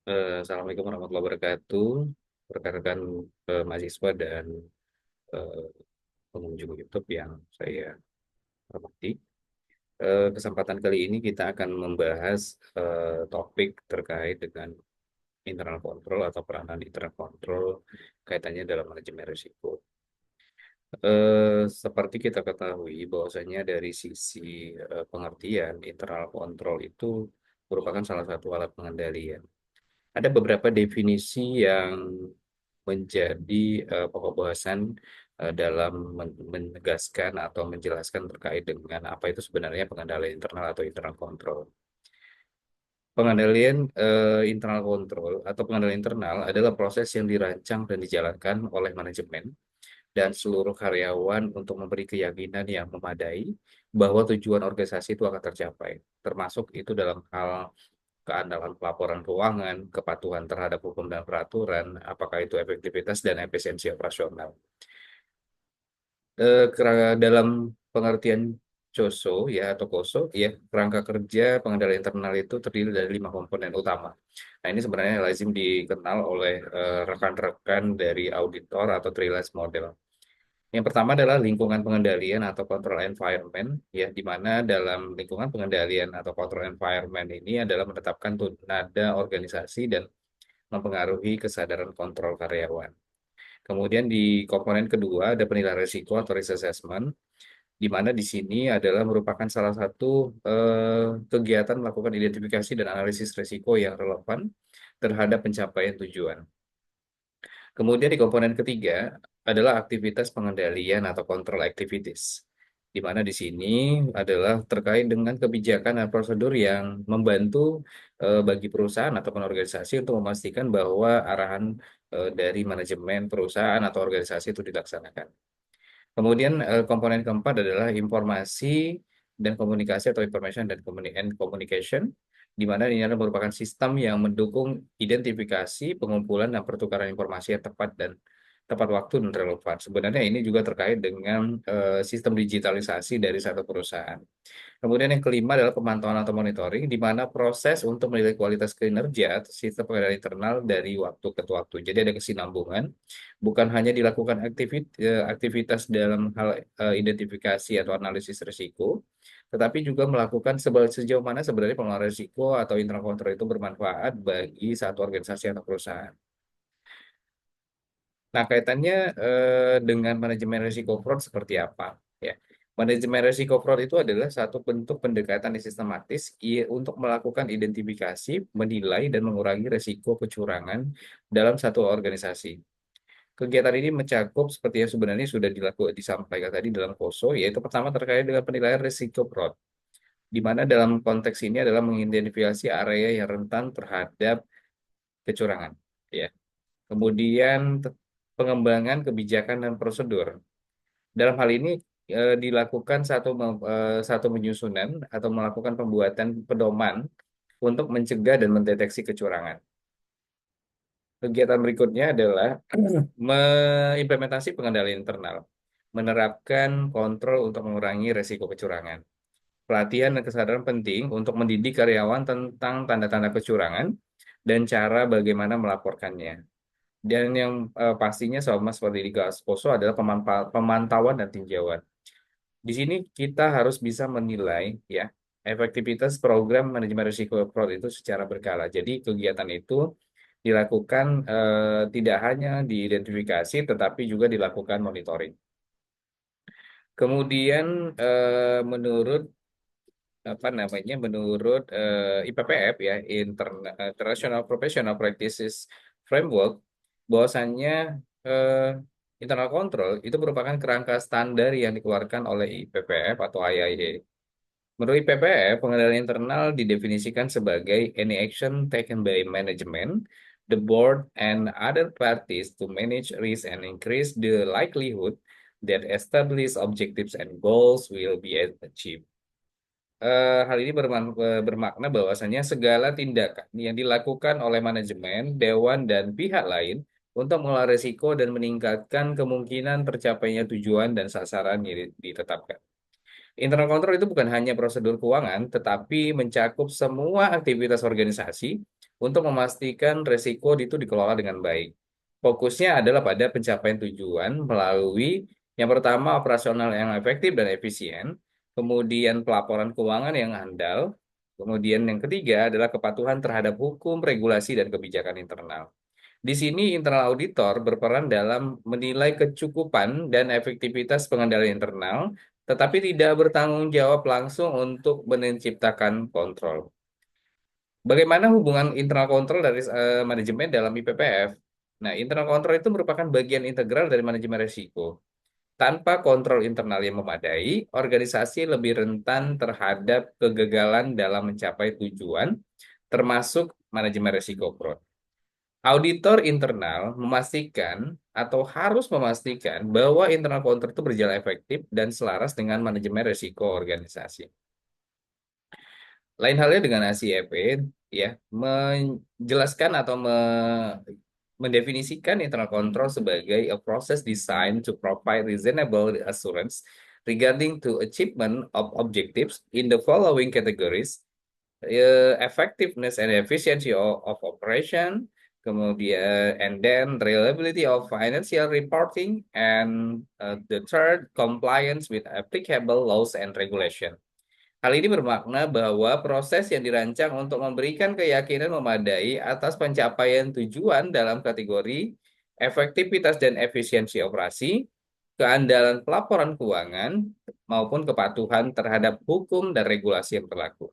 Assalamualaikum warahmatullahi wabarakatuh, rekan-rekan mahasiswa dan eh, pengunjung YouTube yang saya hormati. Kesempatan kali ini kita akan membahas topik terkait dengan internal control atau peranan internal control kaitannya dalam manajemen risiko. Seperti kita ketahui bahwasanya dari sisi pengertian internal control itu merupakan salah satu alat pengendalian. Ada beberapa definisi yang menjadi pokok bahasan dalam menegaskan atau menjelaskan terkait dengan apa itu sebenarnya pengendalian internal atau internal control. Pengendalian internal control atau pengendalian internal adalah proses yang dirancang dan dijalankan oleh manajemen dan seluruh karyawan untuk memberi keyakinan yang memadai bahwa tujuan organisasi itu akan tercapai, termasuk itu dalam hal keandalan pelaporan keuangan, kepatuhan terhadap hukum dan peraturan, apakah itu efektivitas dan efisiensi operasional. Dalam pengertian COSO ya atau KOSO ya, kerangka kerja pengendalian internal itu terdiri dari 5 komponen utama. Nah, ini sebenarnya lazim dikenal oleh rekan-rekan dari auditor atau triage model. Yang pertama adalah lingkungan pengendalian atau control environment, ya, di mana dalam lingkungan pengendalian atau control environment ini adalah menetapkan nada organisasi dan mempengaruhi kesadaran kontrol karyawan. Kemudian di komponen kedua ada penilaian risiko atau risk assessment, di mana di sini adalah merupakan salah satu kegiatan melakukan identifikasi dan analisis risiko yang relevan terhadap pencapaian tujuan. Kemudian di komponen ketiga adalah aktivitas pengendalian atau control activities, di mana di sini adalah terkait dengan kebijakan dan prosedur yang membantu bagi perusahaan ataupun organisasi untuk memastikan bahwa arahan dari manajemen perusahaan atau organisasi itu dilaksanakan. Kemudian komponen keempat adalah informasi dan komunikasi atau information dan communication, di mana ini adalah merupakan sistem yang mendukung identifikasi, pengumpulan, dan pertukaran informasi yang tepat dan tepat waktu dan relevan. Sebenarnya ini juga terkait dengan sistem digitalisasi dari satu perusahaan. Kemudian yang kelima adalah pemantauan atau monitoring, di mana proses untuk menilai kualitas kinerja atau sistem pengendalian internal dari waktu ke waktu. Jadi ada kesinambungan, bukan hanya dilakukan aktivitas dalam hal identifikasi atau analisis risiko, tetapi juga melakukan sejauh mana sebenarnya pengelolaan risiko atau internal control itu bermanfaat bagi satu organisasi atau perusahaan. Nah, kaitannya dengan manajemen risiko fraud seperti apa? Ya, manajemen risiko fraud itu adalah satu bentuk pendekatan yang sistematis untuk melakukan identifikasi, menilai, dan mengurangi risiko kecurangan dalam satu organisasi. Kegiatan ini mencakup seperti yang sebenarnya sudah disampaikan tadi dalam KOSO, yaitu pertama terkait dengan penilaian risiko fraud, di mana dalam konteks ini adalah mengidentifikasi area yang rentan terhadap kecurangan. Ya. Kemudian pengembangan kebijakan dan prosedur. Dalam hal ini dilakukan satu penyusunan atau melakukan pembuatan pedoman untuk mencegah dan mendeteksi kecurangan. Kegiatan berikutnya adalah mengimplementasi pengendalian internal, menerapkan kontrol untuk mengurangi resiko kecurangan. Pelatihan dan kesadaran penting untuk mendidik karyawan tentang tanda-tanda kecurangan dan cara bagaimana melaporkannya. Dan yang pastinya sama seperti di Gasposo adalah pemantauan dan tinjauan. Di sini kita harus bisa menilai ya efektivitas program manajemen risiko fraud itu secara berkala. Jadi kegiatan itu dilakukan tidak hanya diidentifikasi tetapi juga dilakukan monitoring. Kemudian menurut apa namanya menurut IPPF ya International Professional Practices Framework, bahwasannya eh, internal control itu merupakan kerangka standar yang dikeluarkan oleh IPPF atau IIA. Menurut IPPF, pengendalian internal didefinisikan sebagai any action taken by management, the board, and other parties to manage risk and increase the likelihood that established objectives and goals will be achieved. Hal ini bermakna bahwasanya segala tindakan yang dilakukan oleh manajemen, dewan, dan pihak lain untuk mengelola risiko dan meningkatkan kemungkinan tercapainya tujuan dan sasaran yang ditetapkan. Internal control itu bukan hanya prosedur keuangan, tetapi mencakup semua aktivitas organisasi, untuk memastikan resiko itu dikelola dengan baik. Fokusnya adalah pada pencapaian tujuan melalui yang pertama operasional yang efektif dan efisien, kemudian pelaporan keuangan yang handal, kemudian yang ketiga adalah kepatuhan terhadap hukum, regulasi, dan kebijakan internal. Di sini internal auditor berperan dalam menilai kecukupan dan efektivitas pengendalian internal, tetapi tidak bertanggung jawab langsung untuk menciptakan kontrol. Bagaimana hubungan internal kontrol dari manajemen dalam IPPF? Nah, internal kontrol itu merupakan bagian integral dari manajemen risiko. Tanpa kontrol internal yang memadai, organisasi lebih rentan terhadap kegagalan dalam mencapai tujuan, termasuk manajemen risiko fraud. Auditor internal memastikan atau harus memastikan bahwa internal control itu berjalan efektif dan selaras dengan manajemen risiko organisasi. Lain halnya dengan ACFP, ya, menjelaskan atau mendefinisikan internal control sebagai a process designed to provide reasonable assurance regarding to achievement of objectives in the following categories: effectiveness and efficiency of operation, kemudian and then reliability of financial reporting, and the third compliance with applicable laws and regulation. Hal ini bermakna bahwa proses yang dirancang untuk memberikan keyakinan memadai atas pencapaian tujuan dalam kategori efektivitas dan efisiensi operasi, keandalan pelaporan keuangan, maupun kepatuhan terhadap hukum dan regulasi yang berlaku.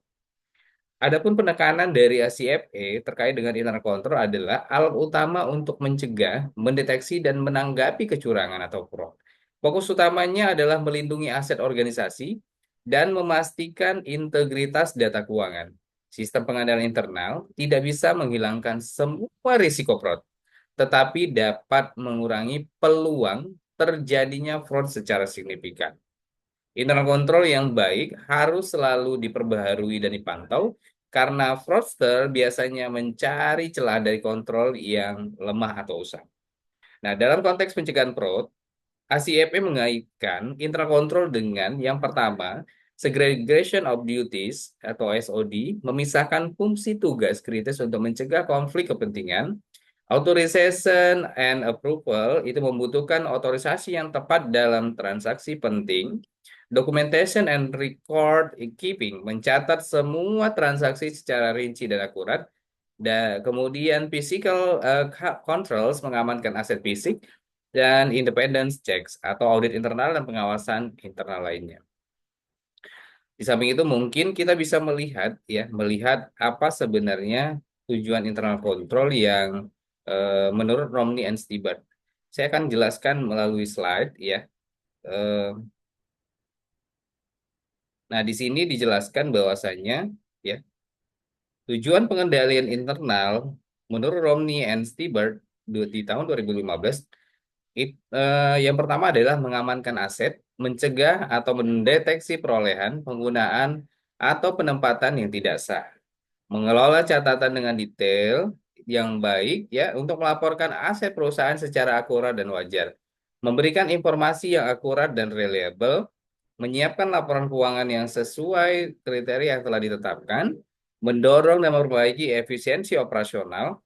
Adapun penekanan dari ACFE terkait dengan internal control adalah alat utama untuk mencegah, mendeteksi, dan menanggapi kecurangan atau fraud. Fokus utamanya adalah melindungi aset organisasi dan memastikan integritas data keuangan. Sistem pengendalian internal tidak bisa menghilangkan semua risiko fraud, tetapi dapat mengurangi peluang terjadinya fraud secara signifikan. Internal control yang baik harus selalu diperbaharui dan dipantau karena fraudster biasanya mencari celah dari kontrol yang lemah atau usang. Nah, dalam konteks pencegahan fraud, ACFE mengaitkan internal control dengan yang pertama, segregation of duties atau SOD, memisahkan fungsi tugas kritis untuk mencegah konflik kepentingan. Authorization and approval itu membutuhkan otorisasi yang tepat dalam transaksi penting. Documentation and record keeping mencatat semua transaksi secara rinci dan akurat. Dan kemudian physical controls mengamankan aset fisik dan independence checks atau audit internal dan pengawasan internal lainnya. Di samping itu mungkin kita bisa melihat apa sebenarnya tujuan internal control yang menurut Romney and Stibart. Saya akan jelaskan melalui slide ya. Eh, Nah, di sini dijelaskan bahwasannya ya, tujuan pengendalian internal menurut Romney and Stibart di tahun 2015 yang pertama adalah mengamankan aset, mencegah atau mendeteksi perolehan, penggunaan atau penempatan yang tidak sah, mengelola catatan dengan detail yang baik ya untuk melaporkan aset perusahaan secara akurat dan wajar, memberikan informasi yang akurat dan reliable, menyiapkan laporan keuangan yang sesuai kriteria yang telah ditetapkan, mendorong dan memperbaiki efisiensi operasional,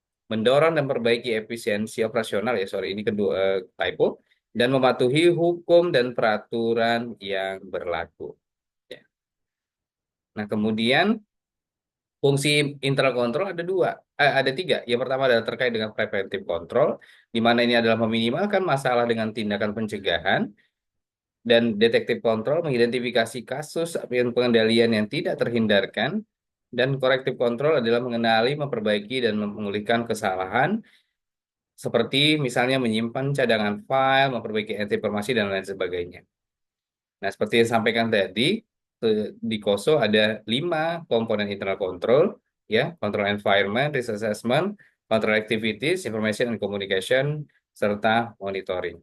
ini kedua typo, dan mematuhi hukum dan peraturan yang berlaku. Ya. Nah, kemudian fungsi internal control ada tiga. Yang pertama adalah terkait dengan preventive control, di mana ini adalah meminimalkan masalah dengan tindakan pencegahan, dan detektif kontrol mengidentifikasi kasus pengendalian yang tidak terhindarkan, dan korektif kontrol adalah mengenali, memperbaiki, dan memulihkan kesalahan, seperti misalnya menyimpan cadangan file, memperbaiki informasi, dan lain sebagainya. Nah, seperti yang disampaikan tadi, di KOSO ada 5 komponen internal control, ya, control environment, risk assessment, control activities, information and communication, serta monitoring.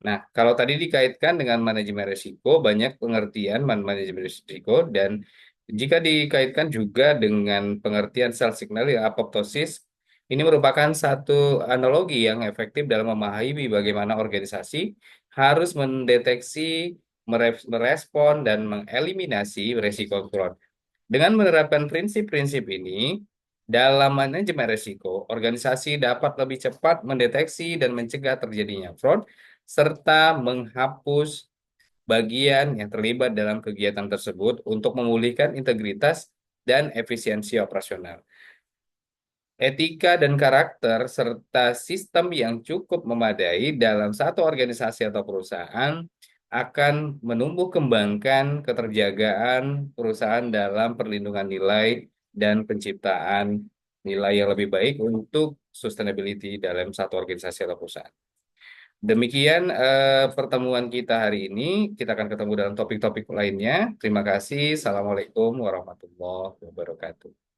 Nah, kalau tadi dikaitkan dengan manajemen risiko, banyak pengertian manajemen risiko, dan jika dikaitkan juga dengan pengertian sel signal apoptosis, ini merupakan satu analogi yang efektif dalam memahami bagaimana organisasi harus mendeteksi, merespon, dan mengeliminasi risiko fraud. Dengan menerapkan prinsip-prinsip ini, Dalam manajemen risiko, organisasi dapat lebih cepat mendeteksi dan mencegah terjadinya fraud, serta menghapus bagian yang terlibat dalam kegiatan tersebut untuk memulihkan integritas dan efisiensi operasional. Etika dan karakter serta sistem yang cukup memadai dalam satu organisasi atau perusahaan akan menumbuh kembangkan keterjagaan perusahaan dalam perlindungan nilai dan penciptaan nilai yang lebih baik untuk sustainability dalam satu organisasi atau perusahaan. Demikian pertemuan kita hari ini. Kita akan ketemu dalam topik-topik lainnya. Terima kasih. Assalamualaikum warahmatullahi wabarakatuh.